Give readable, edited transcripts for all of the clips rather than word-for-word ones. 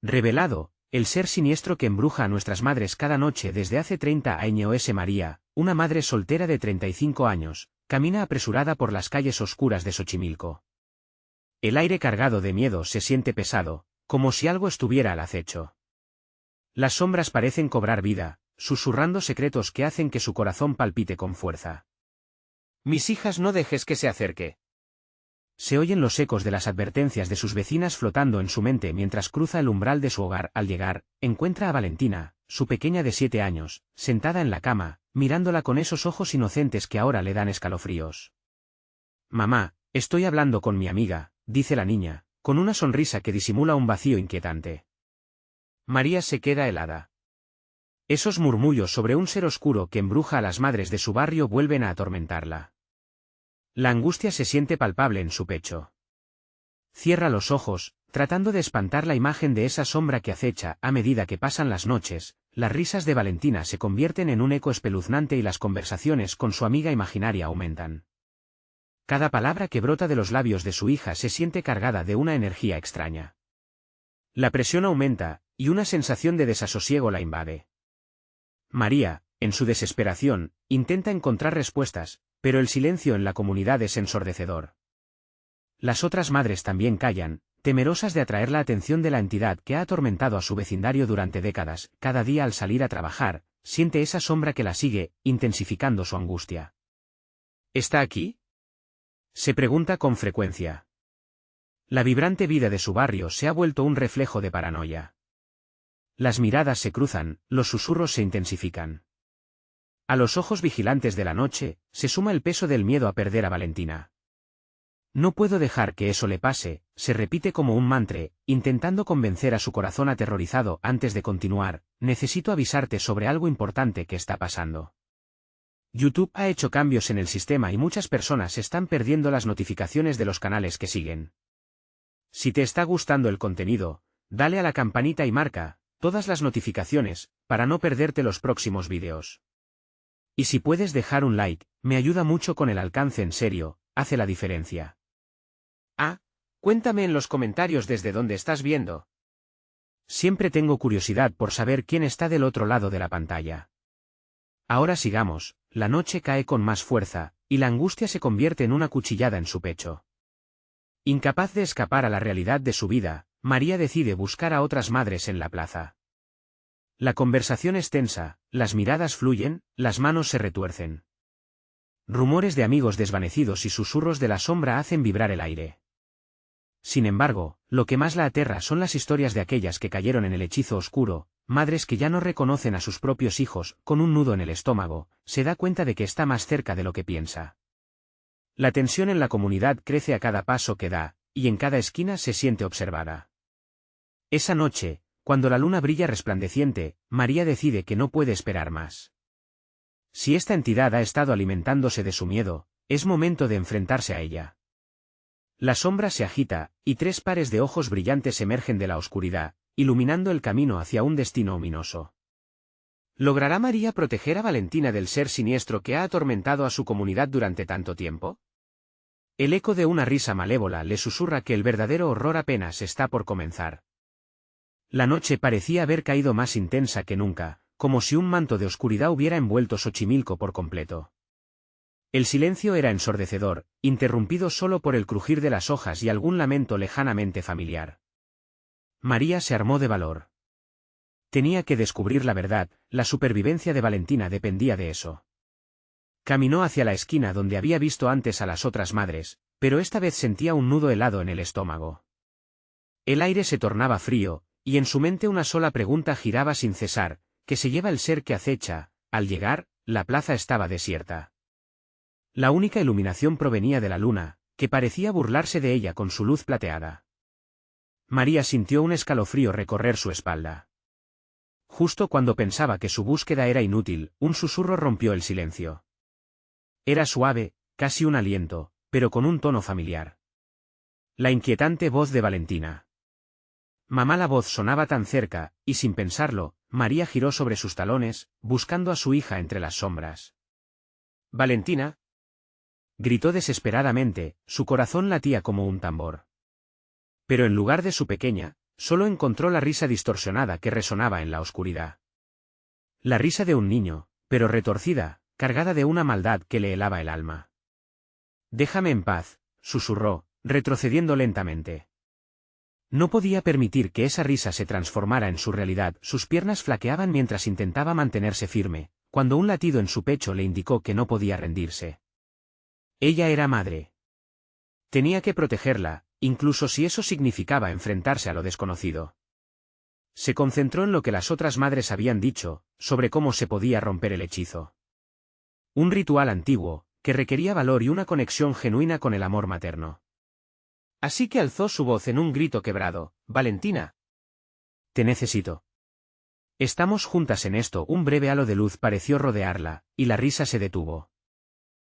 Revelado, el ser siniestro que embruja a nuestras madres cada noche desde hace 30 años. María, una madre soltera de 35 años, camina apresurada por las calles oscuras de Xochimilco. El aire cargado de miedo se siente pesado, como si algo estuviera al acecho. Las sombras parecen cobrar vida, susurrando secretos que hacen que su corazón palpite con fuerza. Mis hijas, no dejes que se acerque. Se oyen los ecos de las advertencias de sus vecinas flotando en su mente mientras cruza el umbral de su hogar. Al llegar, encuentra a Valentina, su pequeña de 7 años, sentada en la cama, mirándola con esos ojos inocentes que ahora le dan escalofríos. «Mamá, estoy hablando con mi amiga», dice la niña, con una sonrisa que disimula un vacío inquietante. María se queda helada. Esos murmullos sobre un ser oscuro que embruja a las madres de su barrio vuelven a atormentarla. La angustia se siente palpable en su pecho. Cierra los ojos, tratando de espantar la imagen de esa sombra que acecha. A medida que pasan las noches, las risas de Valentina se convierten en un eco espeluznante y las conversaciones con su amiga imaginaria aumentan. Cada palabra que brota de los labios de su hija se siente cargada de una energía extraña. La presión aumenta, y una sensación de desasosiego la invade. María, en su desesperación, intenta encontrar respuestas, pero el silencio en la comunidad es ensordecedor. Las otras madres también callan, temerosas de atraer la atención de la entidad que ha atormentado a su vecindario durante décadas. Cada día al salir a trabajar, siente esa sombra que la sigue, intensificando su angustia. ¿Está aquí?, se pregunta con frecuencia. La vibrante vida de su barrio se ha vuelto un reflejo de paranoia. Las miradas se cruzan, los susurros se intensifican. A los ojos vigilantes de la noche, se suma el peso del miedo a perder a Valentina. No puedo dejar que eso le pase, se repite como un mantra, intentando convencer a su corazón aterrorizado. Antes de continuar, necesito avisarte sobre algo importante que está pasando. YouTube ha hecho cambios en el sistema y muchas personas están perdiendo las notificaciones de los canales que siguen. Si te está gustando el contenido, dale a la campanita y marca todas las notificaciones, para no perderte los próximos vídeos. Y si puedes dejar un like, me ayuda mucho con el alcance. En serio, hace la diferencia. Cuéntame en los comentarios desde dónde estás viendo. Siempre tengo curiosidad por saber quién está del otro lado de la pantalla. Ahora sigamos, la noche cae con más fuerza, y la angustia se convierte en una cuchillada en su pecho. Incapaz de escapar a la realidad de su vida, María decide buscar a otras madres en la plaza. La conversación es tensa, las miradas fluyen, las manos se retuercen. Rumores de amigos desvanecidos y susurros de la sombra hacen vibrar el aire. Sin embargo, lo que más la aterra son las historias de aquellas que cayeron en el hechizo oscuro, madres que ya no reconocen a sus propios hijos. Con un nudo en el estómago, se da cuenta de que está más cerca de lo que piensa. La tensión en la comunidad crece a cada paso que da, y en cada esquina se siente observada. Esa noche, cuando la luna brilla resplandeciente, María decide que no puede esperar más. Si esta entidad ha estado alimentándose de su miedo, es momento de enfrentarse a ella. La sombra se agita, y 3 pares de ojos brillantes emergen de la oscuridad, iluminando el camino hacia un destino ominoso. ¿Logrará María proteger a Valentina del ser siniestro que ha atormentado a su comunidad durante tanto tiempo? El eco de una risa malévola le susurra que el verdadero horror apenas está por comenzar. La noche parecía haber caído más intensa que nunca, como si un manto de oscuridad hubiera envuelto Xochimilco por completo. El silencio era ensordecedor, interrumpido solo por el crujir de las hojas y algún lamento lejanamente familiar. María se armó de valor. Tenía que descubrir la verdad, la supervivencia de Valentina dependía de eso. Caminó hacia la esquina donde había visto antes a las otras madres, pero esta vez sentía un nudo helado en el estómago. El aire se tornaba frío, y en su mente una sola pregunta giraba sin cesar: ¿qué se lleva el ser que acecha? Al llegar, la plaza estaba desierta. La única iluminación provenía de la luna, que parecía burlarse de ella con su luz plateada. María sintió un escalofrío recorrer su espalda. Justo cuando pensaba que su búsqueda era inútil, un susurro rompió el silencio. Era suave, casi un aliento, pero con un tono familiar. La inquietante voz de Valentina. Mamá. La voz sonaba tan cerca, y sin pensarlo, María giró sobre sus talones, buscando a su hija entre las sombras. «Valentina», gritó desesperadamente, su corazón latía como un tambor. Pero en lugar de su pequeña, solo encontró la risa distorsionada que resonaba en la oscuridad. La risa de un niño, pero retorcida, cargada de una maldad que le helaba el alma. «Déjame en paz», susurró, retrocediendo lentamente. No podía permitir que esa risa se transformara en su realidad. Sus piernas flaqueaban mientras intentaba mantenerse firme, cuando un latido en su pecho le indicó que no podía rendirse. Ella era madre. Tenía que protegerla, incluso si eso significaba enfrentarse a lo desconocido. Se concentró en lo que las otras madres habían dicho, sobre cómo se podía romper el hechizo. Un ritual antiguo, que requería valor y una conexión genuina con el amor materno. Así que alzó su voz en un grito quebrado: «Valentina. Te necesito. Estamos juntas en esto». Un breve halo de luz pareció rodearla, y la risa se detuvo.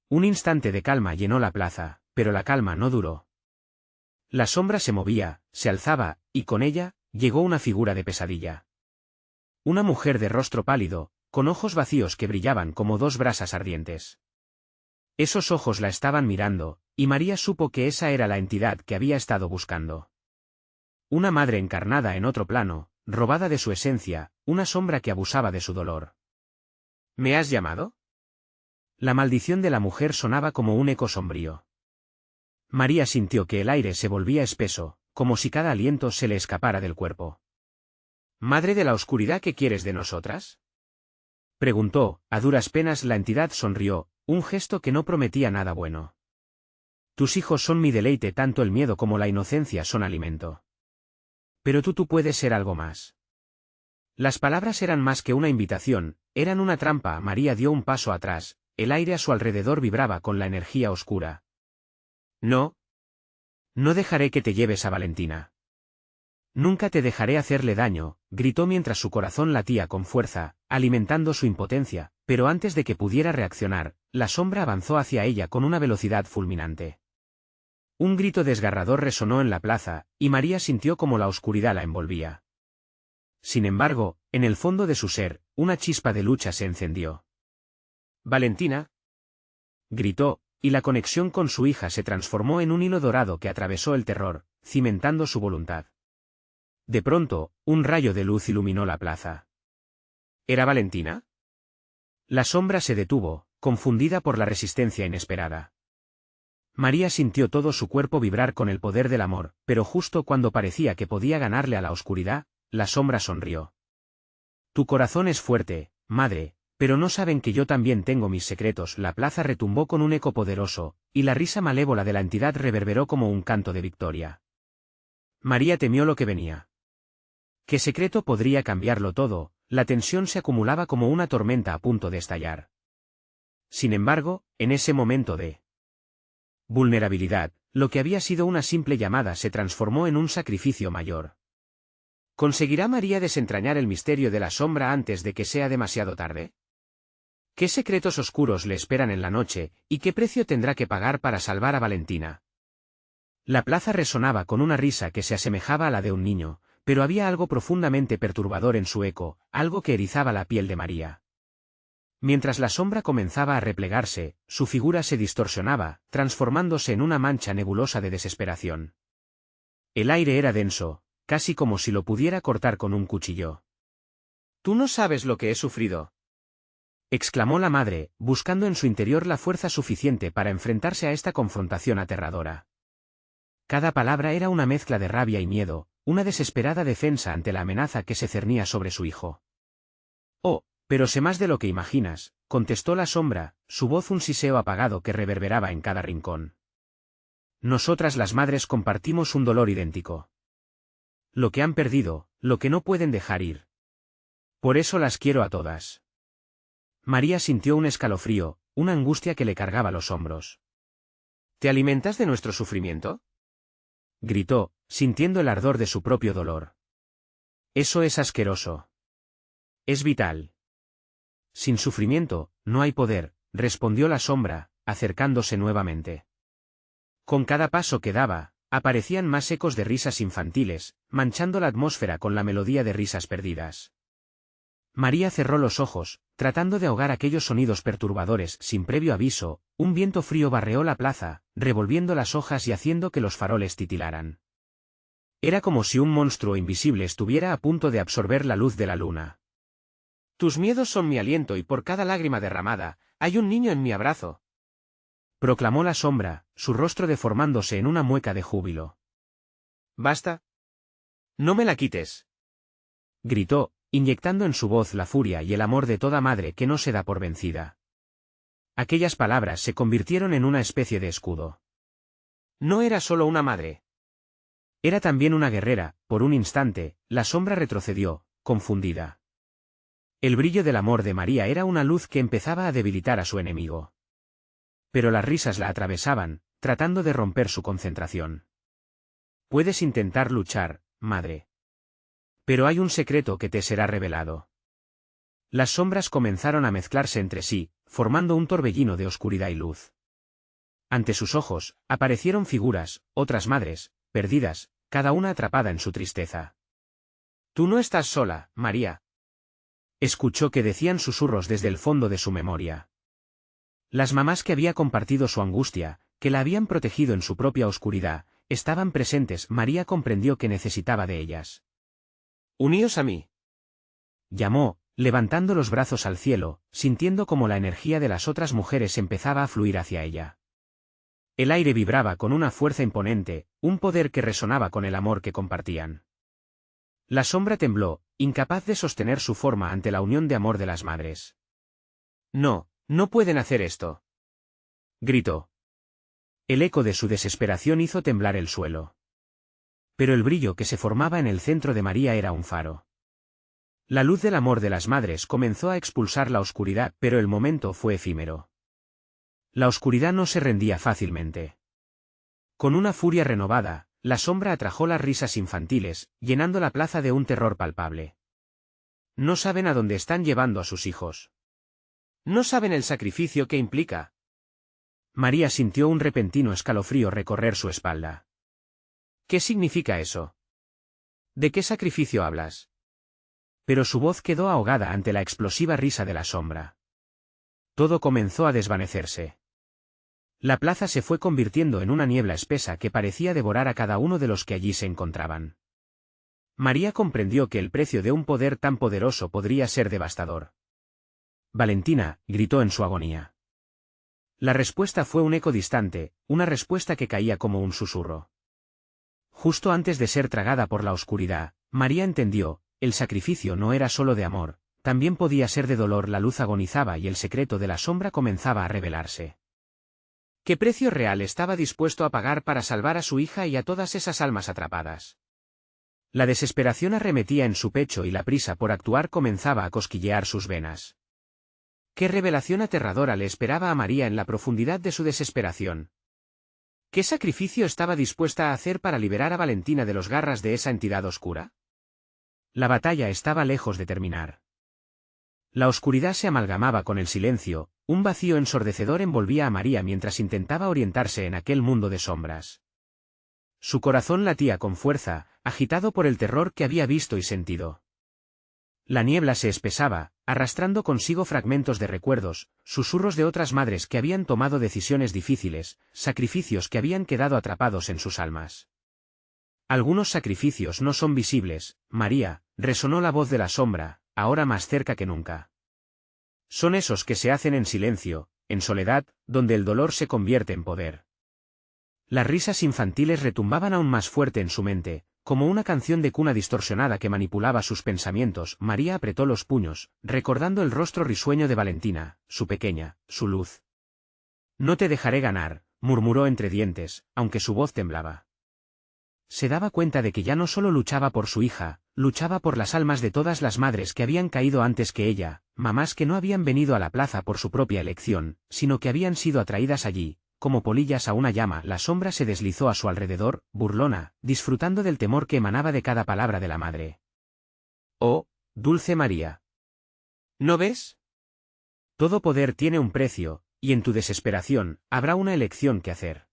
Un instante de calma llenó la plaza, pero la calma no duró. La sombra se movía, se alzaba, y con ella, llegó una figura de pesadilla. Una mujer de rostro pálido, con ojos vacíos que brillaban como dos brasas ardientes. Esos ojos la estaban mirando, y María supo que esa era la entidad que había estado buscando. Una madre encarnada en otro plano, robada de su esencia, una sombra que abusaba de su dolor. «¿Me has llamado?». La maldición de la mujer sonaba como un eco sombrío. María sintió que el aire se volvía espeso, como si cada aliento se le escapara del cuerpo. «Madre de la oscuridad, ¿qué quieres de nosotras?», preguntó. A duras penas la entidad sonrió, un gesto que no prometía nada bueno. «Tus hijos son mi deleite, tanto el miedo como la inocencia son alimento. Pero tú puedes ser algo más». Las palabras eran más que una invitación, eran una trampa. María dio un paso atrás, el aire a su alrededor vibraba con la energía oscura. «No. No dejaré que te lleves a Valentina. Nunca te dejaré hacerle daño», gritó mientras su corazón latía con fuerza, alimentando su impotencia, pero antes de que pudiera reaccionar, la sombra avanzó hacia ella con una velocidad fulminante. Un grito desgarrador resonó en la plaza, y María sintió como la oscuridad la envolvía. Sin embargo, en el fondo de su ser, una chispa de lucha se encendió. «Valentina», gritó, y la conexión con su hija se transformó en un hilo dorado que atravesó el terror, cimentando su voluntad. De pronto, un rayo de luz iluminó la plaza. ¿Era Valentina? La sombra se detuvo, confundida por la resistencia inesperada. María sintió todo su cuerpo vibrar con el poder del amor, pero justo cuando parecía que podía ganarle a la oscuridad, la sombra sonrió. «Tu corazón es fuerte, madre, pero no saben que yo también tengo mis secretos». La plaza retumbó con un eco poderoso, y la risa malévola de la entidad reverberó como un canto de victoria. María temió lo que venía. ¿Qué secreto podría cambiarlo todo? La tensión se acumulaba como una tormenta a punto de estallar. Sin embargo, en ese momento de vulnerabilidad, lo que había sido una simple llamada se transformó en un sacrificio mayor. ¿Conseguirá María desentrañar el misterio de la sombra antes de que sea demasiado tarde? ¿Qué secretos oscuros le esperan en la noche, y qué precio tendrá que pagar para salvar a Valentina? La plaza resonaba con una risa que se asemejaba a la de un niño, pero había algo profundamente perturbador en su eco, algo que erizaba la piel de María. Mientras la sombra comenzaba a replegarse, su figura se distorsionaba, transformándose en una mancha nebulosa de desesperación. El aire era denso, casi como si lo pudiera cortar con un cuchillo. «Tú no sabes lo que he sufrido», exclamó la madre, buscando en su interior la fuerza suficiente para enfrentarse a esta confrontación aterradora. Cada palabra era una mezcla de rabia y miedo, una desesperada defensa ante la amenaza que se cernía sobre su hijo. «Oh, pero sé más de lo que imaginas», contestó la sombra, su voz un siseo apagado que reverberaba en cada rincón. «Nosotras las madres compartimos un dolor idéntico. Lo que han perdido, lo que no pueden dejar ir. Por eso las quiero a todas». María sintió un escalofrío, una angustia que le cargaba los hombros. «¿Te alimentas de nuestro sufrimiento?», gritó, sintiendo el ardor de su propio dolor. «Eso es asqueroso. Es vital». «Sin sufrimiento, no hay poder», respondió la sombra, acercándose nuevamente. Con cada paso que daba, aparecían más ecos de risas infantiles, manchando la atmósfera con la melodía de risas perdidas. María cerró los ojos, tratando de ahogar aquellos sonidos perturbadores. Sin previo aviso, un viento frío barreó la plaza, revolviendo las hojas y haciendo que los faroles titilaran. Era como si un monstruo invisible estuviera a punto de absorber la luz de la luna. Tus miedos son mi aliento y por cada lágrima derramada, hay un niño en mi abrazo, proclamó la sombra, su rostro deformándose en una mueca de júbilo. ¿Basta? No me la quites, gritó, inyectando en su voz la furia y el amor de toda madre que no se da por vencida. Aquellas palabras se convirtieron en una especie de escudo. No era solo una madre. Era también una guerrera. Por un instante, la sombra retrocedió, confundida. El brillo del amor de María era una luz que empezaba a debilitar a su enemigo. Pero las risas la atravesaban, tratando de romper su concentración. Puedes intentar luchar, madre. Pero hay un secreto que te será revelado. Las sombras comenzaron a mezclarse entre sí, formando un torbellino de oscuridad y luz. Ante sus ojos, aparecieron figuras, otras madres, perdidas, cada una atrapada en su tristeza. Tú no estás sola, María. Escuchó que decían susurros desde el fondo de su memoria. Las mamás que había compartido su angustia, que la habían protegido en su propia oscuridad, estaban presentes. María comprendió que necesitaba de ellas. Uníos a mí, llamó, levantando los brazos al cielo, sintiendo como la energía de las otras mujeres empezaba a fluir hacia ella. El aire vibraba con una fuerza imponente, un poder que resonaba con el amor que compartían. La sombra tembló, incapaz de sostener su forma ante la unión de amor de las madres. No, no pueden hacer esto, gritó. El eco de su desesperación hizo temblar el suelo. Pero el brillo que se formaba en el centro de María era un faro. La luz del amor de las madres comenzó a expulsar la oscuridad, pero el momento fue efímero. La oscuridad no se rendía fácilmente. Con una furia renovada, la sombra atrajo las risas infantiles, llenando la plaza de un terror palpable. No saben a dónde están llevando a sus hijos. No saben el sacrificio que implica. María sintió un repentino escalofrío recorrer su espalda. ¿Qué significa eso? ¿De qué sacrificio hablas? Pero su voz quedó ahogada ante la explosiva risa de la sombra. Todo comenzó a desvanecerse. La plaza se fue convirtiendo en una niebla espesa que parecía devorar a cada uno de los que allí se encontraban. María comprendió que el precio de un poder tan poderoso podría ser devastador. Valentina, gritó en su agonía. La respuesta fue un eco distante, una respuesta que caía como un susurro. Justo antes de ser tragada por la oscuridad, María entendió, el sacrificio no era solo de amor, también podía ser de dolor. La luz agonizaba y el secreto de la sombra comenzaba a revelarse. ¿Qué precio real estaba dispuesto a pagar para salvar a su hija y a todas esas almas atrapadas? La desesperación arremetía en su pecho y la prisa por actuar comenzaba a cosquillear sus venas. ¿Qué revelación aterradora le esperaba a María en la profundidad de su desesperación? ¿Qué sacrificio estaba dispuesta a hacer para liberar a Valentina de los garras de esa entidad oscura? La batalla estaba lejos de terminar. La oscuridad se amalgamaba con el silencio, un vacío ensordecedor envolvía a María mientras intentaba orientarse en aquel mundo de sombras. Su corazón latía con fuerza, agitado por el terror que había visto y sentido. La niebla se espesaba, arrastrando consigo fragmentos de recuerdos, susurros de otras madres que habían tomado decisiones difíciles, sacrificios que habían quedado atrapados en sus almas. Algunos sacrificios no son visibles, María, resonó la voz de la sombra, ahora más cerca que nunca. Son esos que se hacen en silencio, en soledad, donde el dolor se convierte en poder. Las risas infantiles retumbaban aún más fuerte en su mente, como una canción de cuna distorsionada que manipulaba sus pensamientos. María apretó los puños, recordando el rostro risueño de Valentina, su pequeña, su luz. No te dejaré ganar, murmuró entre dientes, aunque su voz temblaba. Se daba cuenta de que ya no solo luchaba por su hija, luchaba por las almas de todas las madres que habían caído antes que ella, mamás que no habían venido a la plaza por su propia elección, sino que habían sido atraídas allí. Como polillas a una llama, la sombra se deslizó a su alrededor, burlona, disfrutando del temor que emanaba de cada palabra de la madre. Oh, dulce María. ¿No ves? Todo poder tiene un precio, y en tu desesperación, habrá una elección que hacer.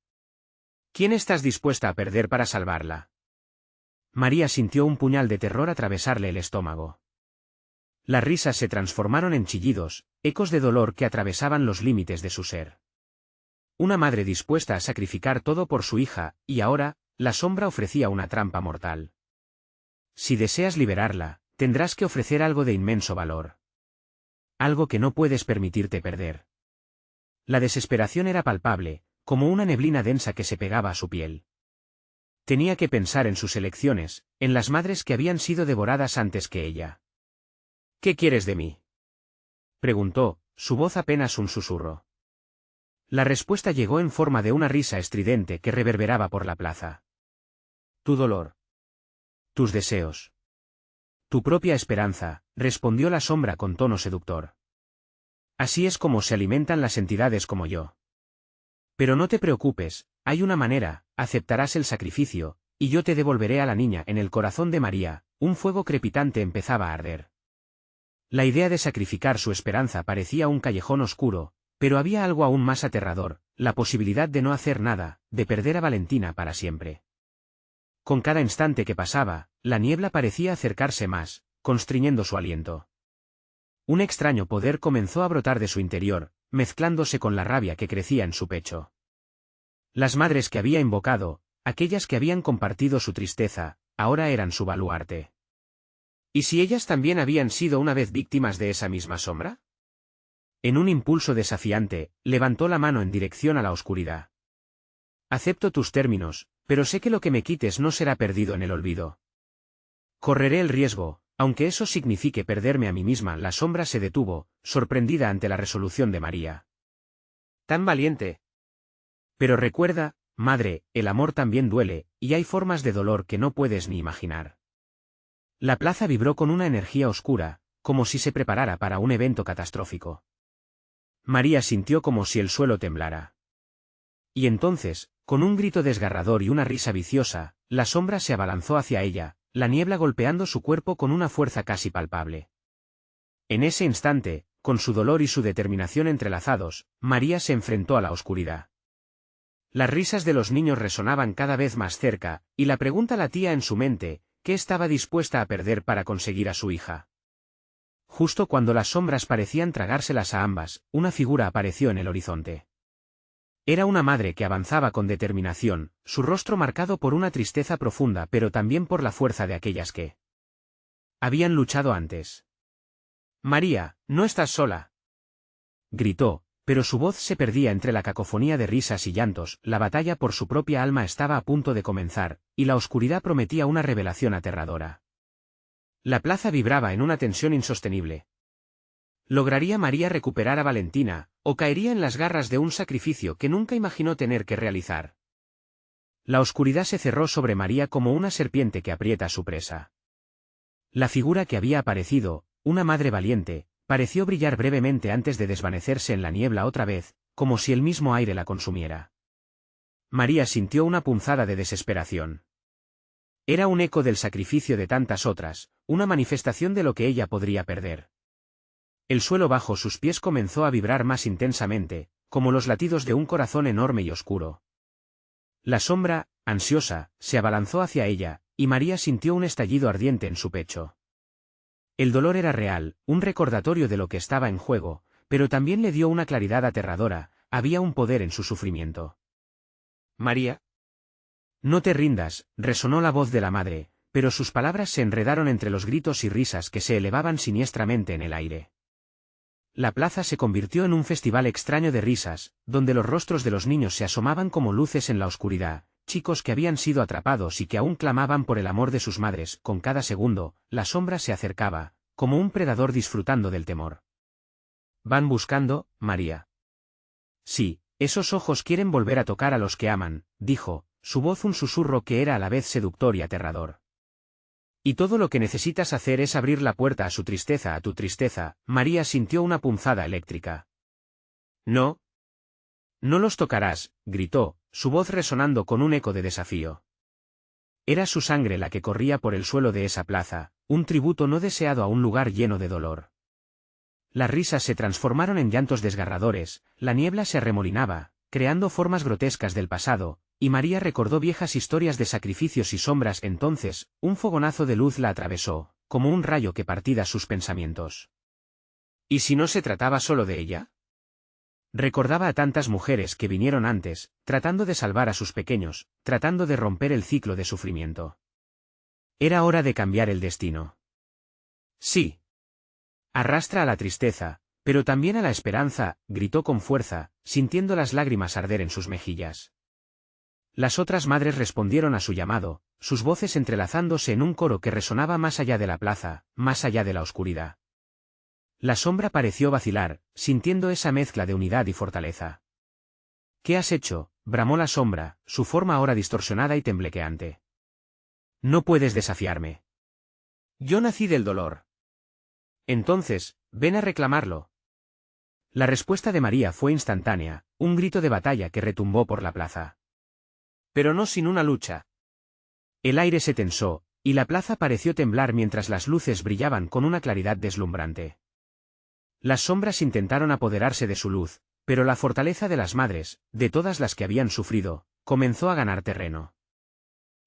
¿Quién estás dispuesta a perder para salvarla? María sintió un puñal de terror atravesarle el estómago. Las risas se transformaron en chillidos, ecos de dolor que atravesaban los límites de su ser. Una madre dispuesta a sacrificar todo por su hija, y ahora, la sombra ofrecía una trampa mortal. Si deseas liberarla, tendrás que ofrecer algo de inmenso valor. Algo que no puedes permitirte perder. La desesperación era palpable, como una neblina densa que se pegaba a su piel. Tenía que pensar en sus elecciones, en las madres que habían sido devoradas antes que ella. ¿Qué quieres de mí?, preguntó, su voz apenas un susurro. La respuesta llegó en forma de una risa estridente que reverberaba por la plaza. Tu dolor. Tus deseos. Tu propia esperanza, respondió la sombra con tono seductor. Así es como se alimentan las entidades como yo. Pero no te preocupes, hay una manera, aceptarás el sacrificio, y yo te devolveré a la niña. En el corazón de María, un fuego crepitante empezaba a arder. La idea de sacrificar su esperanza parecía un callejón oscuro, pero había algo aún más aterrador, la posibilidad de no hacer nada, de perder a Valentina para siempre. Con cada instante que pasaba, la niebla parecía acercarse más, constriñendo su aliento. Un extraño poder comenzó a brotar de su interior, mezclándose con la rabia que crecía en su pecho. Las madres que había invocado, aquellas que habían compartido su tristeza, ahora eran su baluarte. ¿Y si ellas también habían sido una vez víctimas de esa misma sombra? En un impulso desafiante, levantó la mano en dirección a la oscuridad. Acepto tus términos, pero sé que lo que me quites no será perdido en el olvido. Correré el riesgo, aunque eso signifique perderme a mí misma. La sombra se detuvo, sorprendida ante la resolución de María. Tan valiente. Pero recuerda, madre, el amor también duele, y hay formas de dolor que no puedes ni imaginar. La plaza vibró con una energía oscura, como si se preparara para un evento catastrófico. María sintió como si el suelo temblara. Y entonces, con un grito desgarrador y una risa viciosa, la sombra se abalanzó hacia ella, la niebla golpeando su cuerpo con una fuerza casi palpable. En ese instante, con su dolor y su determinación entrelazados, María se enfrentó a la oscuridad. Las risas de los niños resonaban cada vez más cerca, y la pregunta latía en su mente, ¿qué estaba dispuesta a perder para conseguir a su hija? Justo cuando las sombras parecían tragárselas a ambas, una figura apareció en el horizonte. Era una madre que avanzaba con determinación, su rostro marcado por una tristeza profunda pero también por la fuerza de aquellas que habían luchado antes. María, no estás sola, gritó, pero su voz se perdía entre la cacofonía de risas y llantos. La batalla por su propia alma estaba a punto de comenzar, y la oscuridad prometía una revelación aterradora. La plaza vibraba en una tensión insostenible. ¿Lograría María recuperar a Valentina, o caería en las garras de un sacrificio que nunca imaginó tener que realizar? La oscuridad se cerró sobre María como una serpiente que aprieta a su presa. La figura que había aparecido, una madre valiente, pareció brillar brevemente antes de desvanecerse en la niebla otra vez, como si el mismo aire la consumiera. María sintió una punzada de desesperación. Era un eco del sacrificio de tantas otras, una manifestación de lo que ella podría perder. El suelo bajo sus pies comenzó a vibrar más intensamente, como los latidos de un corazón enorme y oscuro. La sombra, ansiosa, se abalanzó hacia ella, y María sintió un estallido ardiente en su pecho. El dolor era real, un recordatorio de lo que estaba en juego, pero también le dio una claridad aterradora, había un poder en su sufrimiento. María. No te rindas, resonó la voz de la madre, pero sus palabras se enredaron entre los gritos y risas que se elevaban siniestramente en el aire. La plaza se convirtió en un festival extraño de risas, donde los rostros de los niños se asomaban como luces en la oscuridad, chicos que habían sido atrapados y que aún clamaban por el amor de sus madres. Con cada segundo, la sombra se acercaba, como un predador disfrutando del temor. ¿Van buscando, María? Sí, esos ojos quieren volver a tocar a los que aman, dijo, su voz un susurro que era a la vez seductor y aterrador. Y todo lo que necesitas hacer es abrir la puerta a su tristeza, a tu tristeza. María sintió una punzada eléctrica. No. No los tocarás, gritó, su voz resonando con un eco de desafío. Era su sangre la que corría por el suelo de esa plaza, un tributo no deseado a un lugar lleno de dolor. Las risas se transformaron en llantos desgarradores, la niebla se arremolinaba, creando formas grotescas del pasado, y María recordó viejas historias de sacrificios y sombras. Entonces, un fogonazo de luz la atravesó, como un rayo que partía sus pensamientos. ¿Y si no se trataba solo de ella? Recordaba a tantas mujeres que vinieron antes, tratando de salvar a sus pequeños, tratando de romper el ciclo de sufrimiento. Era hora de cambiar el destino. Sí. Arrastra a la tristeza, pero también a la esperanza, gritó con fuerza, sintiendo las lágrimas arder en sus mejillas. Las otras madres respondieron a su llamado, sus voces entrelazándose en un coro que resonaba más allá de la plaza, más allá de la oscuridad. La sombra pareció vacilar, sintiendo esa mezcla de unidad y fortaleza. ¿Qué has hecho?, bramó la sombra, su forma ahora distorsionada y temblequeante. No puedes desafiarme. Yo nací del dolor. Entonces, ven a reclamarlo. La respuesta de María fue instantánea, un grito de batalla que retumbó por la plaza. Pero no sin una lucha. El aire se tensó, y la plaza pareció temblar mientras las luces brillaban con una claridad deslumbrante. Las sombras intentaron apoderarse de su luz, pero la fortaleza de las madres, de todas las que habían sufrido, comenzó a ganar terreno.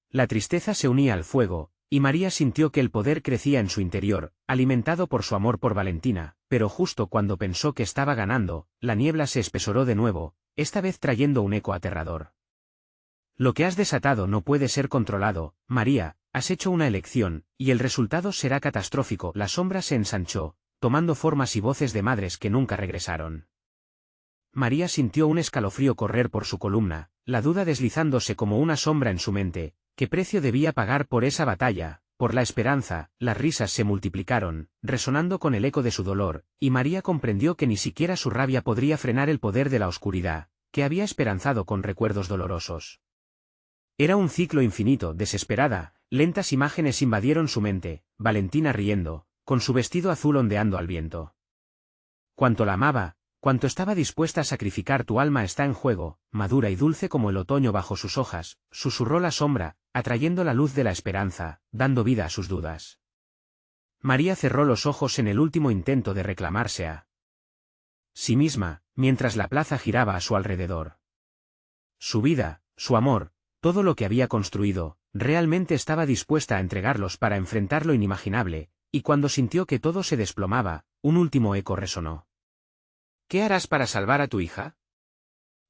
La tristeza se unía al fuego, y María sintió que el poder crecía en su interior, alimentado por su amor por Valentina, pero justo cuando pensó que estaba ganando, la niebla se espesoró de nuevo, esta vez trayendo un eco aterrador. Lo que has desatado no puede ser controlado, María, has hecho una elección, y el resultado será catastrófico. La sombra se ensanchó, tomando formas y voces de madres que nunca regresaron. María sintió un escalofrío correr por su columna, la duda deslizándose como una sombra en su mente. ¿Qué precio debía pagar por esa batalla? Por la esperanza. Las risas se multiplicaron, resonando con el eco de su dolor, y María comprendió que ni siquiera su rabia podría frenar el poder de la oscuridad, que había esperanzado con recuerdos dolorosos. Era un ciclo infinito. Desesperada, lentas imágenes invadieron su mente, Valentina riendo, con su vestido azul ondeando al viento. Cuánto la amaba, cuánto estaba dispuesta a sacrificar. Tu alma está en juego, madura y dulce como el otoño bajo sus hojas, susurró la sombra, atrayendo la luz de la esperanza, dando vida a sus dudas. María cerró los ojos en el último intento de reclamarse a sí misma, mientras la plaza giraba a su alrededor. Su vida, su amor, todo lo que había construido, realmente estaba dispuesta a entregarlos para enfrentar lo inimaginable, y cuando sintió que todo se desplomaba, un último eco resonó. ¿Qué harás para salvar a tu hija?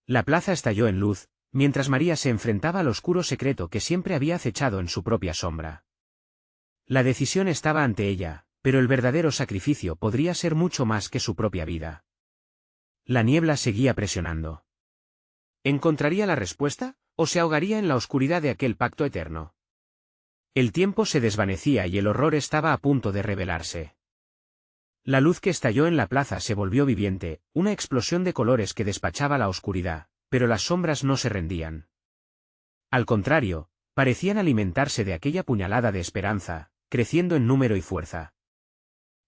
La plaza estalló en luz, mientras María se enfrentaba al oscuro secreto que siempre había acechado en su propia sombra. La decisión estaba ante ella, pero el verdadero sacrificio podría ser mucho más que su propia vida. La niebla seguía presionando. ¿Encontraría la respuesta, o se ahogaría en la oscuridad de aquel pacto eterno? El tiempo se desvanecía y el horror estaba a punto de revelarse. La luz que estalló en la plaza se volvió viviente, una explosión de colores que despachaba la oscuridad, pero las sombras no se rendían. Al contrario, parecían alimentarse de aquella puñalada de esperanza, creciendo en número y fuerza.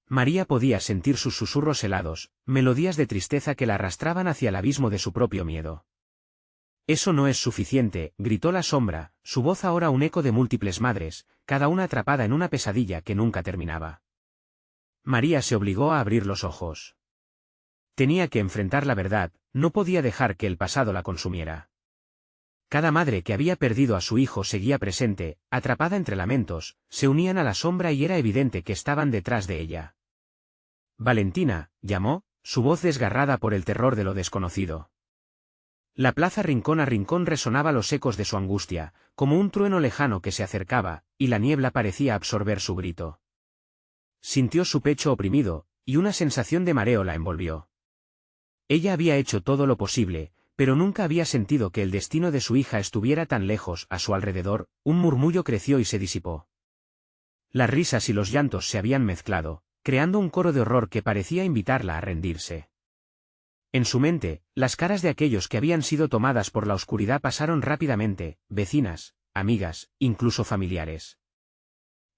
María podía sentir sus susurros helados, melodías de tristeza que la arrastraban hacia el abismo de su propio miedo. Eso no es suficiente, gritó la sombra, su voz ahora un eco de múltiples madres, cada una atrapada en una pesadilla que nunca terminaba. María se obligó a abrir los ojos. Tenía que enfrentar la verdad, no podía dejar que el pasado la consumiera. Cada madre que había perdido a su hijo seguía presente, atrapada entre lamentos, se unían a la sombra y era evidente que estaban detrás de ella. Valentina, llamó, su voz desgarrada por el terror de lo desconocido. La plaza rincón a rincón resonaba los ecos de su angustia, como un trueno lejano que se acercaba, y la niebla parecía absorber su grito. Sintió su pecho oprimido, y una sensación de mareo la envolvió. Ella había hecho todo lo posible, pero nunca había sentido que el destino de su hija estuviera tan lejos. A su alrededor, un murmullo creció y se disipó. Las risas y los llantos se habían mezclado, creando un coro de horror que parecía invitarla a rendirse. En su mente, las caras de aquellos que habían sido tomadas por la oscuridad pasaron rápidamente, vecinas, amigas, incluso familiares.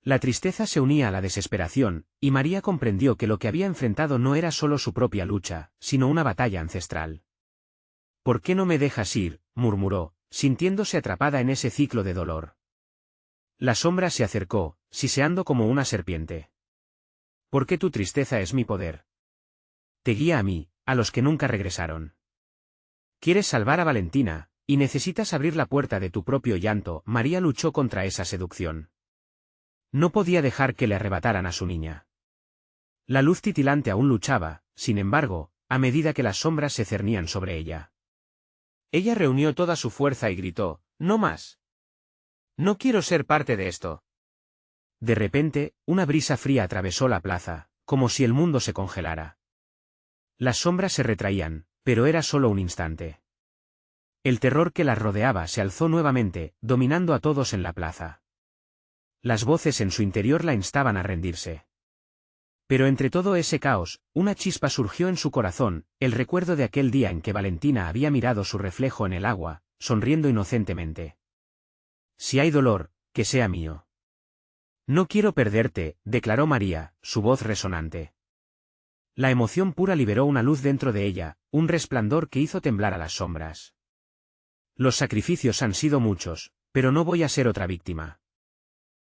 La tristeza se unía a la desesperación, y María comprendió que lo que había enfrentado no era solo su propia lucha, sino una batalla ancestral. ¿Por qué no me dejas ir?, murmuró, sintiéndose atrapada en ese ciclo de dolor. La sombra se acercó, siseando como una serpiente. ¿Por qué tu tristeza es mi poder? Te guía a mí, a los que nunca regresaron. Quieres salvar a Valentina, y necesitas abrir la puerta de tu propio llanto. María luchó contra esa seducción. No podía dejar que le arrebataran a su niña. La luz titilante aún luchaba, sin embargo, a medida que las sombras se cernían sobre ella. Ella reunió toda su fuerza y gritó, «¡No más! No quiero ser parte de esto». De repente, una brisa fría atravesó la plaza, como si el mundo se congelara. Las sombras se retraían, pero era solo un instante. El terror que las rodeaba se alzó nuevamente, dominando a todos en la plaza. Las voces en su interior la instaban a rendirse. Pero entre todo ese caos, una chispa surgió en su corazón, el recuerdo de aquel día en que Valentina había mirado su reflejo en el agua, sonriendo inocentemente. «Si hay dolor, que sea mío». «No quiero perderte», declaró María, su voz resonante. La emoción pura liberó una luz dentro de ella, un resplandor que hizo temblar a las sombras. «Los sacrificios han sido muchos, pero no voy a ser otra víctima.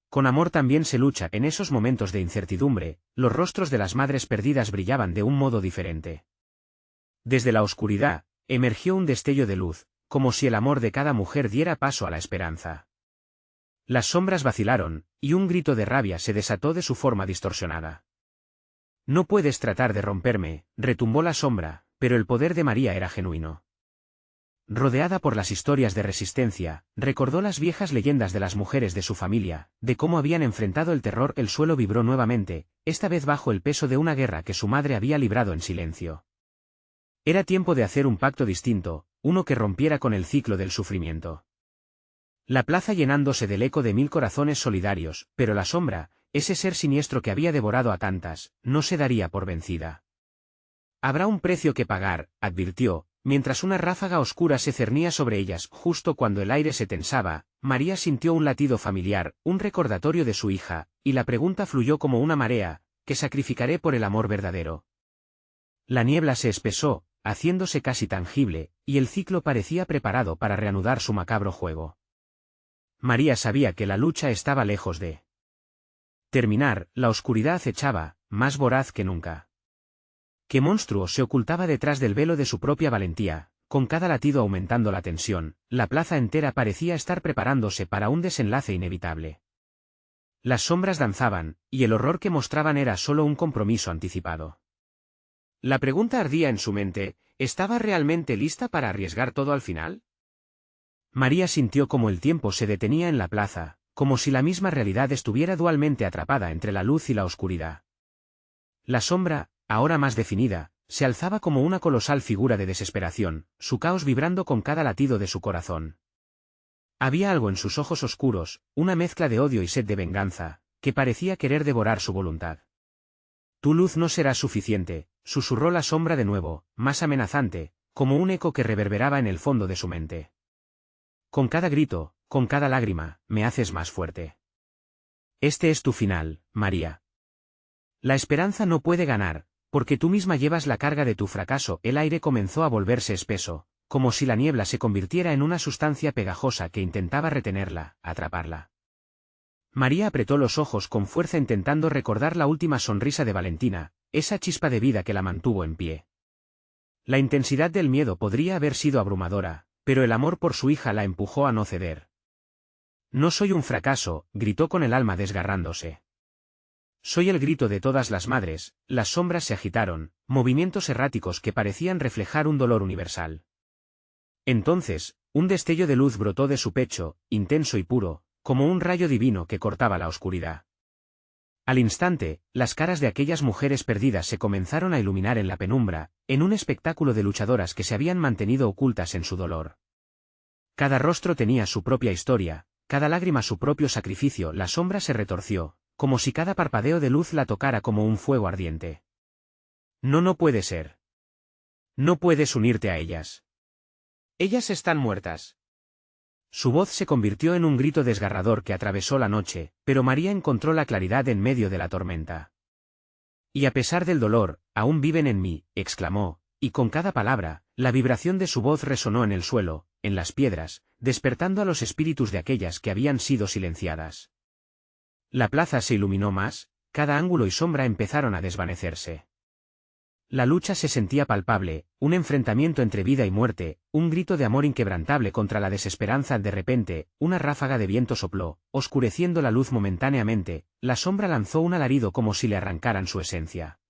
Con amor también se lucha». En esos momentos de incertidumbre, los rostros de las madres perdidas brillaban de un modo diferente. Desde la oscuridad, emergió un destello de luz, como si el amor de cada mujer diera paso a la esperanza. Las sombras vacilaron, y un grito de rabia se desató de su forma distorsionada. «No puedes tratar de romperme», retumbó la sombra, pero el poder de María era genuino. Rodeada por las historias de resistencia, recordó las viejas leyendas de las mujeres de su familia, de cómo habían enfrentado el terror. El suelo vibró nuevamente, esta vez bajo el peso de una guerra que su madre había librado en silencio. Era tiempo de hacer un pacto distinto, uno que rompiera con el ciclo del sufrimiento. La plaza llenándose del eco de mil corazones solidarios, pero la sombra, ese ser siniestro que había devorado a tantas, no se daría por vencida. «Habrá un precio que pagar», advirtió, mientras una ráfaga oscura se cernía sobre ellas. Justo cuando el aire se tensaba, María sintió un latido familiar, un recordatorio de su hija, y la pregunta fluyó como una marea, «¿Qué sacrificaré por el amor verdadero?». La niebla se espesó, haciéndose casi tangible, y el ciclo parecía preparado para reanudar su macabro juego. María sabía que la lucha estaba lejos de terminar. La oscuridad acechaba, más voraz que nunca. ¿Qué monstruo se ocultaba detrás del velo de su propia valentía? Con cada latido aumentando la tensión, la plaza entera parecía estar preparándose para un desenlace inevitable. Las sombras danzaban, y el horror que mostraban era solo un compromiso anticipado. La pregunta ardía en su mente, ¿estaba realmente lista para arriesgar todo al final? María sintió como el tiempo se detenía en la plaza, como si la misma realidad estuviera dualmente atrapada entre la luz y la oscuridad. La sombra, ahora más definida, se alzaba como una colosal figura de desesperación, su caos vibrando con cada latido de su corazón. Había algo en sus ojos oscuros, una mezcla de odio y sed de venganza, que parecía querer devorar su voluntad. «Tu luz no será suficiente», susurró la sombra de nuevo, más amenazante, como un eco que reverberaba en el fondo de su mente. «Con cada grito, con cada lágrima, me haces más fuerte. Este es tu final, María. La esperanza no puede ganar, porque tú misma llevas la carga de tu fracaso». El aire comenzó a volverse espeso, como si la niebla se convirtiera en una sustancia pegajosa que intentaba retenerla, atraparla. María apretó los ojos con fuerza intentando recordar la última sonrisa de Valentina, esa chispa de vida que la mantuvo en pie. La intensidad del miedo podría haber sido abrumadora, pero el amor por su hija la empujó a no ceder. «No soy un fracaso», gritó con el alma desgarrándose. «Soy el grito de todas las madres». Las sombras se agitaron, movimientos erráticos que parecían reflejar un dolor universal. Entonces, un destello de luz brotó de su pecho, intenso y puro, como un rayo divino que cortaba la oscuridad. Al instante, las caras de aquellas mujeres perdidas se comenzaron a iluminar en la penumbra, en un espectáculo de luchadoras que se habían mantenido ocultas en su dolor. Cada rostro tenía su propia historia, cada lágrima su propio sacrificio. La sombra se retorció, como si cada parpadeo de luz la tocara como un fuego ardiente. No puede ser. No puedes unirte a ellas. Ellas están muertas». Su voz se convirtió en un grito desgarrador que atravesó la noche, pero María encontró la claridad en medio de la tormenta. «Y a pesar del dolor, aún viven en mí», exclamó, y con cada palabra, la vibración de su voz resonó en el suelo, en las piedras, despertando a los espíritus de aquellas que habían sido silenciadas. La plaza se iluminó más, cada ángulo y sombra empezaron a desvanecerse. La lucha se sentía palpable, un enfrentamiento entre vida y muerte, un grito de amor inquebrantable contra la desesperanza. De repente, una ráfaga de viento sopló, oscureciendo la luz momentáneamente. La sombra lanzó un alarido como si le arrancaran su esencia.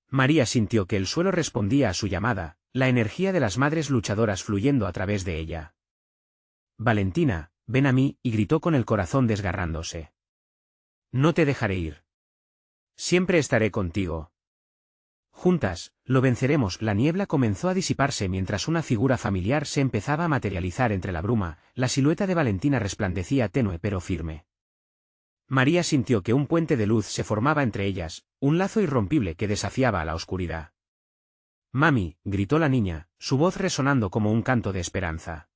María sintió que el suelo respondía a su llamada, la energía de las madres luchadoras fluyendo a través de ella. Valentina, ven a mí, y gritó con el corazón desgarrándose. No te dejaré ir. Siempre estaré contigo. Juntas, lo venceremos. La niebla comenzó a disiparse mientras una figura familiar se empezaba a materializar entre la bruma, la silueta de Valentina resplandecía tenue pero firme. María sintió que un puente de luz se formaba entre ellas, un lazo irrompible que desafiaba a la oscuridad. Mami, gritó la niña, su voz resonando como un canto de esperanza.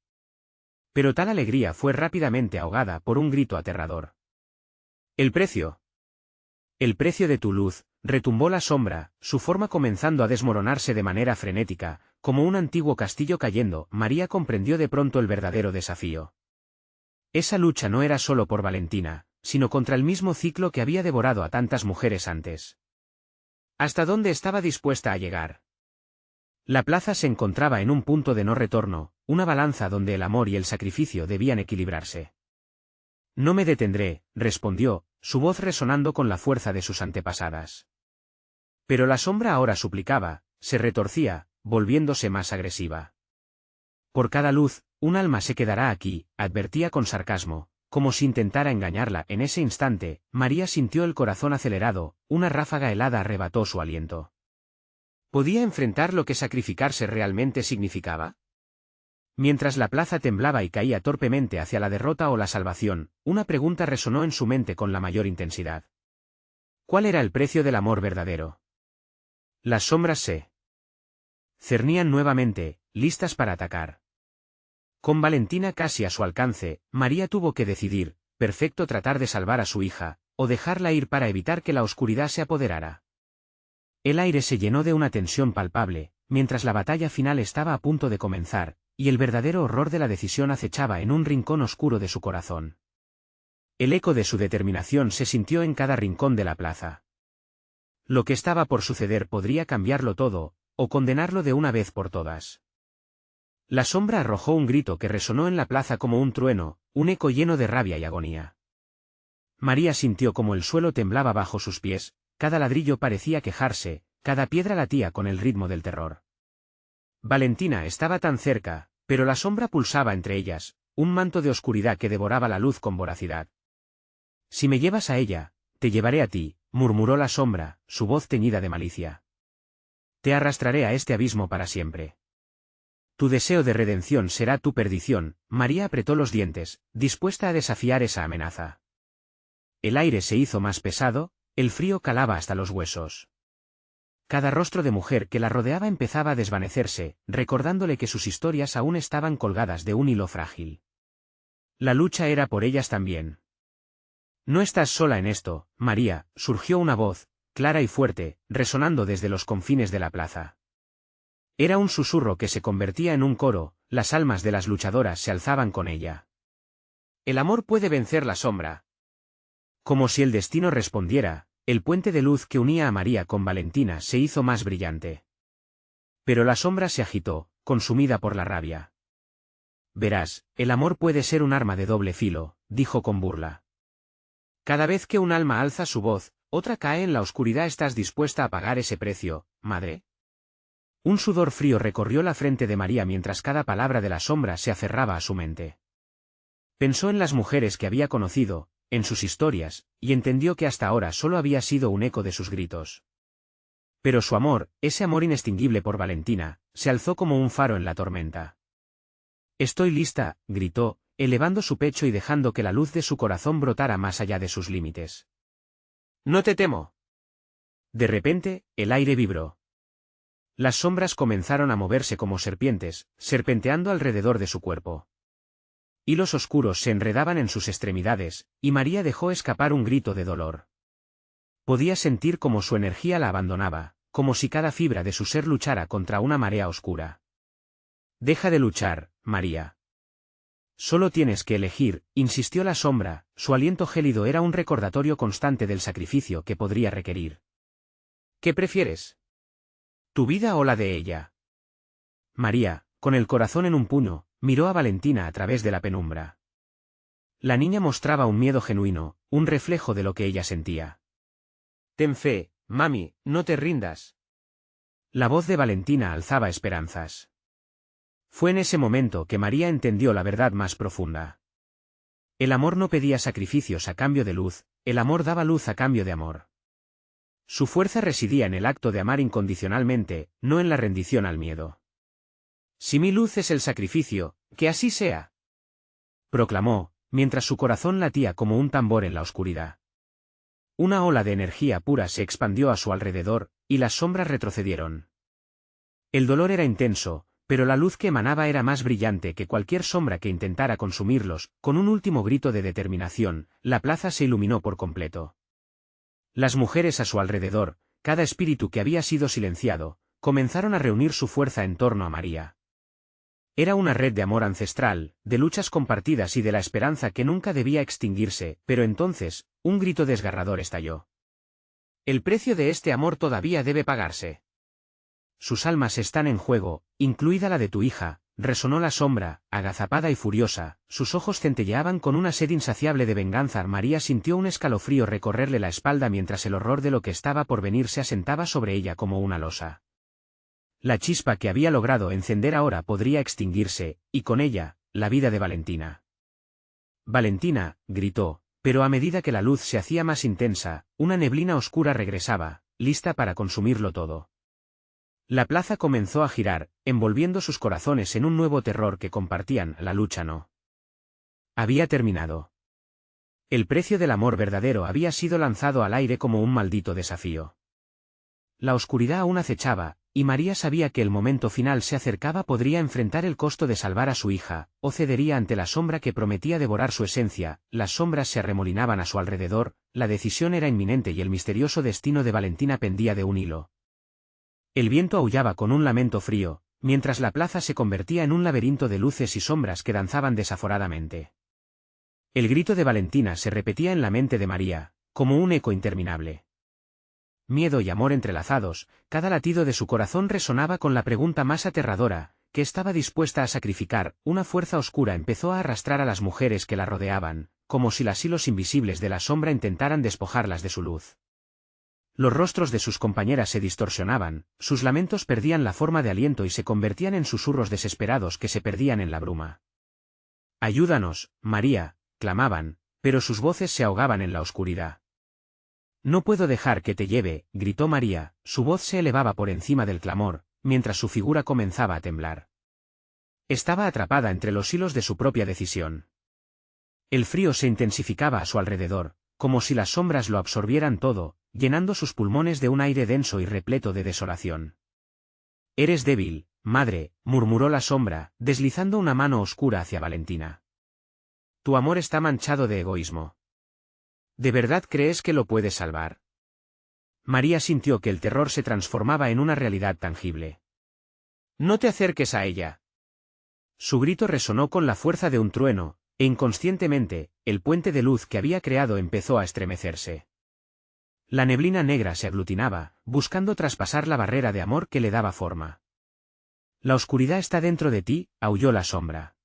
Pero tal alegría fue rápidamente ahogada por un grito aterrador. ¿El precio? El precio de tu luz, retumbó la sombra, su forma comenzando a desmoronarse de manera frenética, como un antiguo castillo cayendo. María comprendió de pronto el verdadero desafío. Esa lucha no era solo por Valentina, sino contra el mismo ciclo que había devorado a tantas mujeres antes. ¿Hasta dónde estaba dispuesta a llegar? La plaza se encontraba en un punto de no retorno, una balanza donde el amor y el sacrificio debían equilibrarse. No me detendré, respondió, su voz resonando con la fuerza de sus antepasadas. Pero la sombra ahora suplicaba, se retorcía, volviéndose más agresiva. Por cada luz, un alma se quedará aquí, advertía con sarcasmo, como si intentara engañarla. En ese instante, María sintió el corazón acelerado, una ráfaga helada arrebató su aliento. ¿Podía enfrentar lo que sacrificarse realmente significaba? Mientras la plaza temblaba y caía torpemente hacia la derrota o la salvación, una pregunta resonó en su mente con la mayor intensidad. ¿Cuál era el precio del amor verdadero? Las sombras se cernían nuevamente, listas para atacar. Con Valentina casi a su alcance, María tuvo que decidir, perfecto tratar de salvar a su hija, o dejarla ir para evitar que la oscuridad se apoderara. El aire se llenó de una tensión palpable, mientras la batalla final estaba a punto de comenzar, y el verdadero horror de la decisión acechaba en un rincón oscuro de su corazón. El eco de su determinación se sintió en cada rincón de la plaza. Lo que estaba por suceder podría cambiarlo todo, o condenarlo de una vez por todas. La sombra arrojó un grito que resonó en la plaza como un trueno, un eco lleno de rabia y agonía. María sintió como el suelo temblaba bajo sus pies, cada ladrillo parecía quejarse, cada piedra latía con el ritmo del terror. Valentina estaba tan cerca, pero la sombra pulsaba entre ellas, un manto de oscuridad que devoraba la luz con voracidad. Si me llevas a ella, te llevaré a ti, murmuró la sombra, su voz teñida de malicia. Te arrastraré a este abismo para siempre. Tu deseo de redención será tu perdición. María apretó los dientes, dispuesta a desafiar esa amenaza. El aire se hizo más pesado, el frío calaba hasta los huesos. Cada rostro de mujer que la rodeaba empezaba a desvanecerse, recordándole que sus historias aún estaban colgadas de un hilo frágil. La lucha era por ellas también. No estás sola en esto, María, surgió una voz, clara y fuerte, resonando desde los confines de la plaza. Era un susurro que se convertía en un coro, las almas de las luchadoras se alzaban con ella. El amor puede vencer la sombra. Como si el destino respondiera, el puente de luz que unía a María con Valentina se hizo más brillante. Pero la sombra se agitó, consumida por la rabia. Verás, el amor puede ser un arma de doble filo, dijo con burla. Cada vez que un alma alza su voz, otra cae en la oscuridad. ¿Estás dispuesta a pagar ese precio, madre? Un sudor frío recorrió la frente de María mientras cada palabra de la sombra se aferraba a su mente. Pensó en las mujeres que había conocido, en sus historias, y entendió que hasta ahora solo había sido un eco de sus gritos. Pero su amor, ese amor inextinguible por Valentina, se alzó como un faro en la tormenta. Estoy lista, gritó, elevando su pecho y dejando que la luz de su corazón brotara más allá de sus límites. No te temo. De repente, el aire vibró. Las sombras comenzaron a moverse como serpientes, serpenteando alrededor de su cuerpo. Hilos oscuros se enredaban en sus extremidades, y María dejó escapar un grito de dolor. Podía sentir cómo su energía la abandonaba, como si cada fibra de su ser luchara contra una marea oscura. Deja de luchar, María. Solo tienes que elegir, insistió la sombra, su aliento gélido era un recordatorio constante del sacrificio que podría requerir. ¿Qué prefieres? ¿Tu vida o la de ella? María, con el corazón en un puño, miró a Valentina a través de la penumbra. La niña mostraba un miedo genuino, un reflejo de lo que ella sentía. Ten fe, mami, no te rindas. La voz de Valentina alzaba esperanzas. Fue en ese momento que María entendió la verdad más profunda. El amor no pedía sacrificios a cambio de luz, el amor daba luz a cambio de amor. Su fuerza residía en el acto de amar incondicionalmente, no en la rendición al miedo. Si mi luz es el sacrificio, que así sea, proclamó, mientras su corazón latía como un tambor en la oscuridad. Una ola de energía pura se expandió a su alrededor, y las sombras retrocedieron. El dolor era intenso, pero la luz que emanaba era más brillante que cualquier sombra que intentara consumirlos. Con un último grito de determinación, la plaza se iluminó por completo. Las mujeres a su alrededor, cada espíritu que había sido silenciado, comenzaron a reunir su fuerza en torno a María. Era una red de amor ancestral, de luchas compartidas y de la esperanza que nunca debía extinguirse, pero entonces, un grito desgarrador estalló. El precio de este amor todavía debe pagarse. Sus almas están en juego, incluida la de tu hija, resonó la sombra, agazapada y furiosa, sus ojos centelleaban con una sed insaciable de venganza. María sintió un escalofrío recorrerle la espalda mientras el horror de lo que estaba por venir se asentaba sobre ella como una losa. La chispa que había logrado encender ahora podría extinguirse, y con ella, la vida de Valentina. Valentina, gritó, pero a medida que la luz se hacía más intensa, una neblina oscura regresaba, lista para consumirlo todo. La plaza comenzó a girar, envolviendo sus corazones en un nuevo terror que compartían. La lucha no había terminado. El precio del amor verdadero había sido lanzado al aire como un maldito desafío. La oscuridad aún acechaba, y María sabía que el momento final se acercaba. Podría enfrentar el costo de salvar a su hija, o cedería ante la sombra que prometía devorar su esencia. Las sombras se arremolinaban a su alrededor, la decisión era inminente y el misterioso destino de Valentina pendía de un hilo. El viento aullaba con un lamento frío, mientras la plaza se convertía en un laberinto de luces y sombras que danzaban desaforadamente. El grito de Valentina se repetía en la mente de María, como un eco interminable. Miedo y amor entrelazados, cada latido de su corazón resonaba con la pregunta más aterradora, ¿qué estaba dispuesta a sacrificar? Una fuerza oscura empezó a arrastrar a las mujeres que la rodeaban, como si las hilos invisibles de la sombra intentaran despojarlas de su luz. Los rostros de sus compañeras se distorsionaban, sus lamentos perdían la forma de aliento y se convertían en susurros desesperados que se perdían en la bruma. «Ayúdanos, María», clamaban, pero sus voces se ahogaban en la oscuridad. «No puedo dejar que te lleve», gritó María, su voz se elevaba por encima del clamor, mientras su figura comenzaba a temblar. Estaba atrapada entre los hilos de su propia decisión. El frío se intensificaba a su alrededor, como si las sombras lo absorbieran todo, llenando sus pulmones de un aire denso y repleto de desolación. «Eres débil, madre», murmuró la sombra, deslizando una mano oscura hacia Valentina. «Tu amor está manchado de egoísmo. ¿De verdad crees que lo puedes salvar?» María sintió que el terror se transformaba en una realidad tangible. «No te acerques a ella». Su grito resonó con la fuerza de un trueno, e inconscientemente, el puente de luz que había creado empezó a estremecerse. La neblina negra se aglutinaba, buscando traspasar la barrera de amor que le daba forma. «La oscuridad está dentro de ti», aulló la sombra.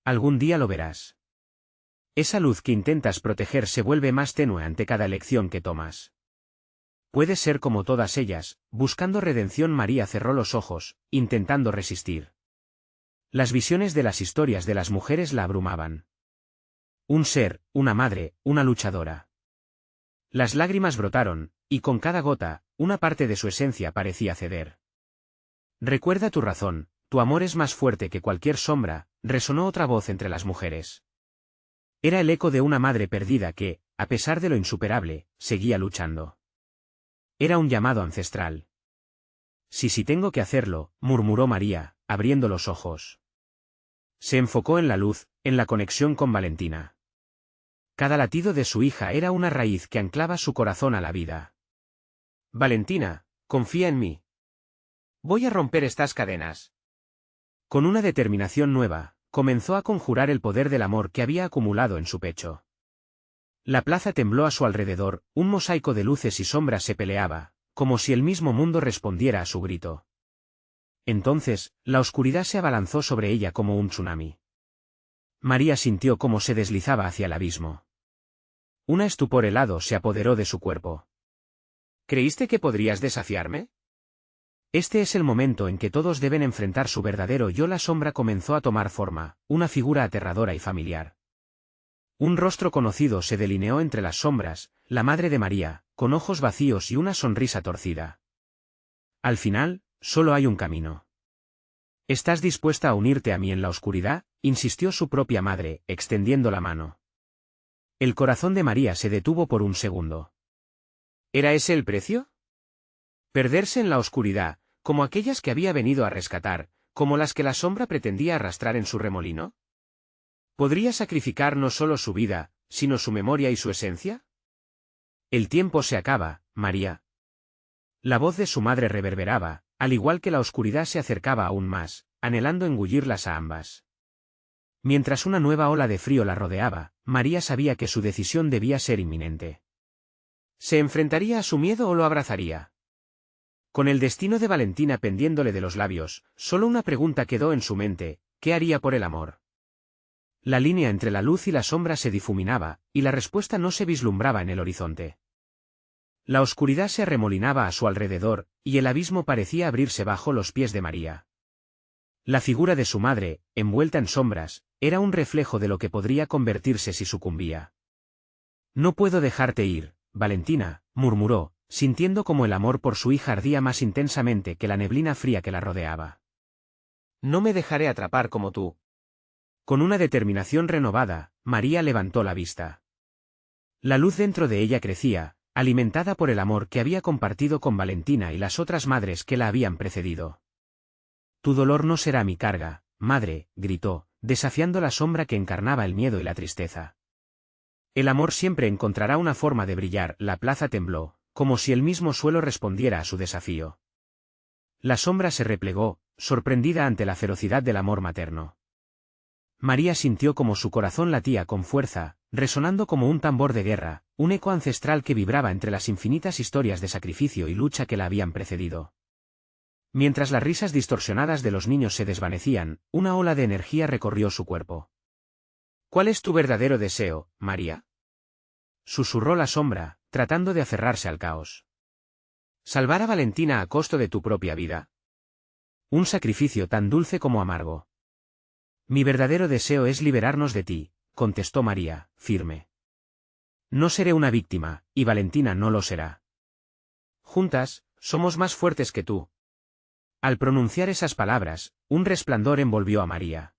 «Algún día lo verás. Esa luz que intentas proteger se vuelve más tenue ante cada elección que tomas. Puedes ser como todas ellas, buscando redención». María cerró los ojos, intentando resistir. Las visiones de las historias de las mujeres la abrumaban. Un ser, una madre, una luchadora. Las lágrimas brotaron, y con cada gota, una parte de su esencia parecía ceder. «Recuerda tu razón, tu amor es más fuerte que cualquier sombra», resonó otra voz entre las mujeres. Era el eco de una madre perdida que, a pesar de lo insuperable, seguía luchando. Era un llamado ancestral. Sí, tengo que hacerlo», murmuró María, abriendo los ojos. Se enfocó en la luz, en la conexión con Valentina. Cada latido de su hija era una raíz que anclaba su corazón a la vida. «Valentina, confía en mí. Voy a romper estas cadenas». Con una determinación nueva, comenzó a conjurar el poder del amor que había acumulado en su pecho. La plaza tembló a su alrededor, un mosaico de luces y sombras se peleaba, como si el mismo mundo respondiera a su grito. Entonces, la oscuridad se abalanzó sobre ella como un tsunami. María sintió cómo se deslizaba hacia el abismo. Un estupor helado se apoderó de su cuerpo. «¿Creíste que podrías desafiarme?», Este es el momento en que todos deben enfrentar su verdadero yo. La sombra comenzó a tomar forma, una figura aterradora y familiar. Un rostro conocido se delineó entre las sombras, la madre de María, con ojos vacíos y una sonrisa torcida. Al final, solo hay un camino. ¿Estás dispuesta a unirte a mí en la oscuridad?, insistió su propia madre, extendiendo la mano. El corazón de María se detuvo por un segundo. ¿Era ese el precio? Perderse en la oscuridad, como aquellas que había venido a rescatar, como las que la sombra pretendía arrastrar en su remolino. ¿Podría sacrificar no solo su vida, sino su memoria y su esencia? El tiempo se acaba, María. La voz de su madre reverberaba, al igual que la oscuridad se acercaba aún más, anhelando engullirlas a ambas. Mientras una nueva ola de frío la rodeaba, María sabía que su decisión debía ser inminente. ¿Se enfrentaría a su miedo o lo abrazaría? Con el destino de Valentina pendiéndole de los labios, solo una pregunta quedó en su mente: ¿qué haría por el amor? La línea entre la luz y la sombra se difuminaba, y la respuesta no se vislumbraba en el horizonte. La oscuridad se arremolinaba a su alrededor, y el abismo parecía abrirse bajo los pies de María. La figura de su madre, envuelta en sombras, era un reflejo de lo que podría convertirse si sucumbía. «No puedo dejarte ir, Valentina», murmuró, sintiendo como el amor por su hija ardía más intensamente que la neblina fría que la rodeaba. «No me dejaré atrapar como tú». Con una determinación renovada, María levantó la vista. La luz dentro de ella crecía, alimentada por el amor que había compartido con Valentina y las otras madres que la habían precedido. «Tu dolor no será mi carga, madre», gritó, desafiando la sombra que encarnaba el miedo y la tristeza. «El amor siempre encontrará una forma de brillar». La plaza tembló, como si el mismo suelo respondiera a su desafío. La sombra se replegó, sorprendida ante la ferocidad del amor materno. María sintió como su corazón latía con fuerza, resonando como un tambor de guerra, un eco ancestral que vibraba entre las infinitas historias de sacrificio y lucha que la habían precedido. Mientras las risas distorsionadas de los niños se desvanecían, una ola de energía recorrió su cuerpo. «¿Cuál es tu verdadero deseo, María?», susurró la sombra, tratando de aferrarse al caos. «¿Salvar a Valentina a costo de tu propia vida? Un sacrificio tan dulce como amargo». «Mi verdadero deseo es liberarnos de ti», contestó María, firme. «No seré una víctima, y Valentina no lo será. Juntas, somos más fuertes que tú». Al pronunciar esas palabras, un resplandor envolvió a María.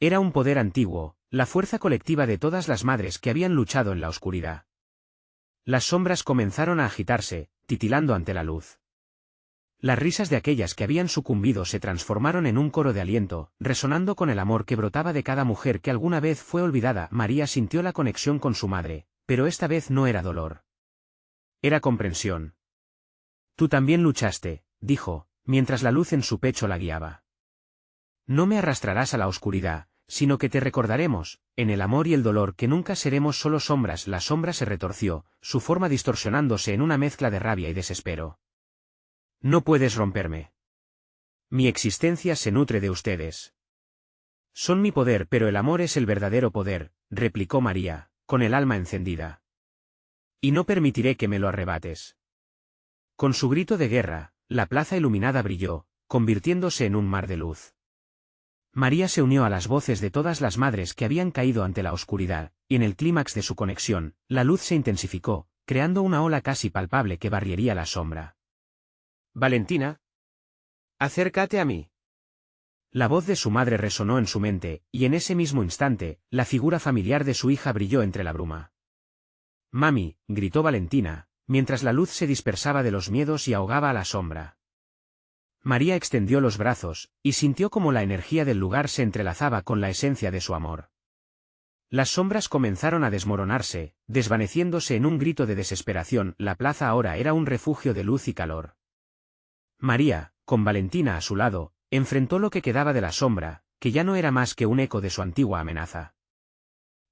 Era un poder antiguo, la fuerza colectiva de todas las madres que habían luchado en la oscuridad. Las sombras comenzaron a agitarse, titilando ante la luz. Las risas de aquellas que habían sucumbido se transformaron en un coro de aliento, resonando con el amor que brotaba de cada mujer que alguna vez fue olvidada. María sintió la conexión con su madre, pero esta vez no era dolor. Era comprensión. «Tú también luchaste», dijo, mientras la luz en su pecho la guiaba. «No me arrastrarás a la oscuridad, sino que te recordaremos, en el amor y el dolor, que nunca seremos solo sombras». La sombra se retorció, su forma distorsionándose en una mezcla de rabia y desespero. «No puedes romperme. Mi existencia se nutre de ustedes. Son mi poder, pero el amor es el verdadero poder», replicó María, con el alma encendida. «Y no permitiré que me lo arrebates». Con su grito de guerra, la plaza iluminada brilló, convirtiéndose en un mar de luz. María se unió a las voces de todas las madres que habían caído ante la oscuridad, y en el clímax de su conexión, la luz se intensificó, creando una ola casi palpable que barrería la sombra. «Valentina, acércate a mí». La voz de su madre resonó en su mente, y en ese mismo instante, la figura familiar de su hija brilló entre la bruma. «Mami», gritó Valentina, mientras la luz se dispersaba de los miedos y ahogaba a la sombra. María extendió los brazos, y sintió como la energía del lugar se entrelazaba con la esencia de su amor. Las sombras comenzaron a desmoronarse, desvaneciéndose en un grito de desesperación. La plaza ahora era un refugio de luz y calor. María, con Valentina a su lado, enfrentó lo que quedaba de la sombra, que ya no era más que un eco de su antigua amenaza.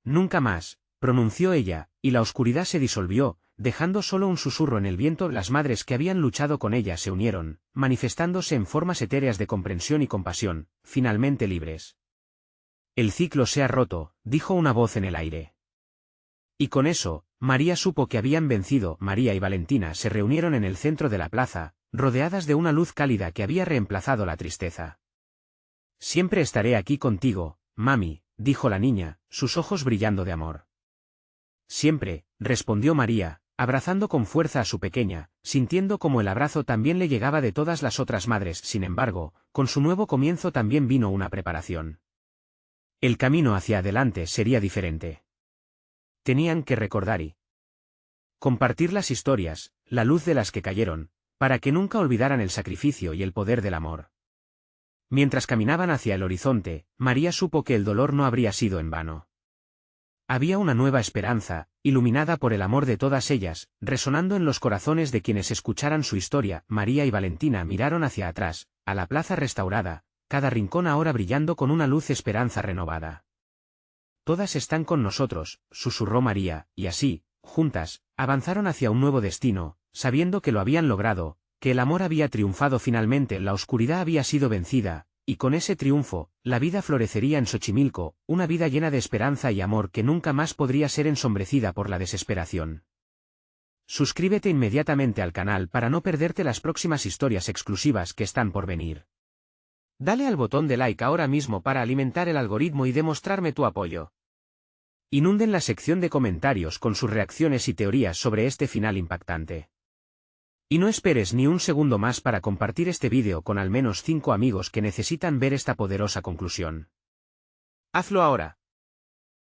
«Nunca más», pronunció ella, y la oscuridad se disolvió, dejando solo un susurro en el viento. Las madres que habían luchado con ella se unieron, manifestándose en formas etéreas de comprensión y compasión, finalmente libres. «El ciclo se ha roto», dijo una voz en el aire. Y con eso, María supo que habían vencido. María y Valentina se reunieron en el centro de la plaza, rodeadas de una luz cálida que había reemplazado la tristeza. Siempre estaré aquí contigo, mami, dijo la niña, sus ojos brillando de amor. Siempre, respondió María, abrazando con fuerza a su pequeña, sintiendo como el abrazo también le llegaba de todas las otras madres. Sin embargo, con su nuevo comienzo también vino una preparación. El camino hacia adelante sería diferente. Tenían que recordar y compartir las historias, la luz de las que cayeron, para que nunca olvidaran el sacrificio y el poder del amor. Mientras caminaban hacia el horizonte, María supo que el dolor no habría sido en vano. Había una nueva esperanza, iluminada por el amor de todas ellas, resonando en los corazones de quienes escucharan su historia. María y Valentina miraron hacia atrás, a la plaza restaurada, cada rincón ahora brillando con una luz esperanza renovada. Todas están con nosotros, susurró María, y así, juntas, avanzaron hacia un nuevo destino, sabiendo que lo habían logrado, que el amor había triunfado finalmente, la oscuridad había sido vencida, y con ese triunfo, la vida florecería en Xochimilco, una vida llena de esperanza y amor que nunca más podría ser ensombrecida por la desesperación. Suscríbete inmediatamente al canal para no perderte las próximas historias exclusivas que están por venir. Dale al botón de like ahora mismo para alimentar el algoritmo y demostrarme tu apoyo. Inunden la sección de comentarios con sus reacciones y teorías sobre este final impactante. Y no esperes ni un segundo más para compartir este vídeo con al menos 5 amigos que necesitan ver esta poderosa conclusión. Hazlo ahora.